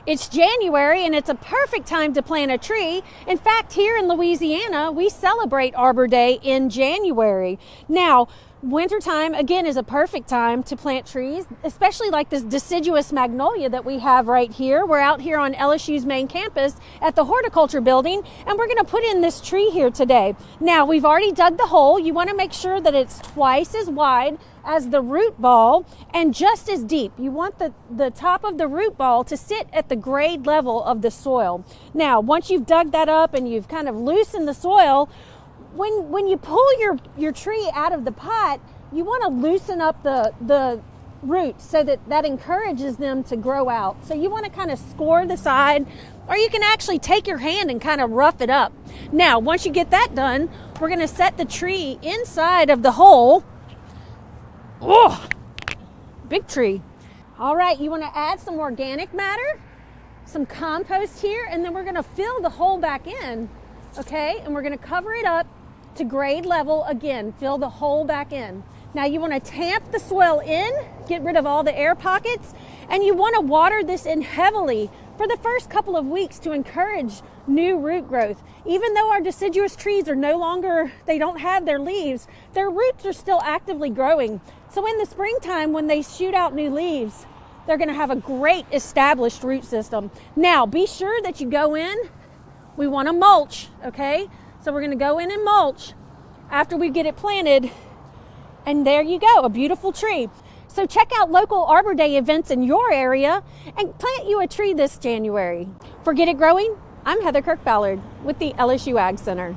It's January and it's a perfect time to plant a tree. In fact, here in Louisiana, we celebrate Arbor Day in January. Now, wintertime, again, is a perfect time to plant trees, especially like this deciduous magnolia that we have right here. We're out here on LSU's main campus at the horticulture building, and we're going to put in this tree here today. Now, we've already dug the hole. You want to make sure that it's twice as wide as the root ball and just as deep. You want the top of the root ball to sit at the grade level of the soil. Now, once you've dug that up and you've kind of loosened the soil, when you pull your tree out of the pot, you want to loosen up the roots so that encourages them to grow out. So you want to kind of score the side, or you can actually take your hand and kind of rough it up. Now, once you get that done, we're going to set the tree inside of the hole. Oh, big tree. All right, you want to add some organic matter, some compost here, and then we're going to fill the hole back in, okay? And we're going to cover it up to grade level again, fill the hole back in. Now you want to tamp the soil in, get rid of all the air pockets, and you want to water this in heavily for the first couple of weeks to encourage new root growth. Even though our deciduous trees are no longer, they don't have their leaves, their roots are still actively growing. So in the springtime, when they shoot out new leaves, they're going to have a great established root system. Now, be sure that you go in, we want to mulch, okay? So we're going to go in and mulch after we get it planted, and there you go, a beautiful tree. So check out local Arbor Day events in your area and plant you a tree this January. For Get It Growing, I'm Heather Kirk-Ballard with the LSU AgCenter.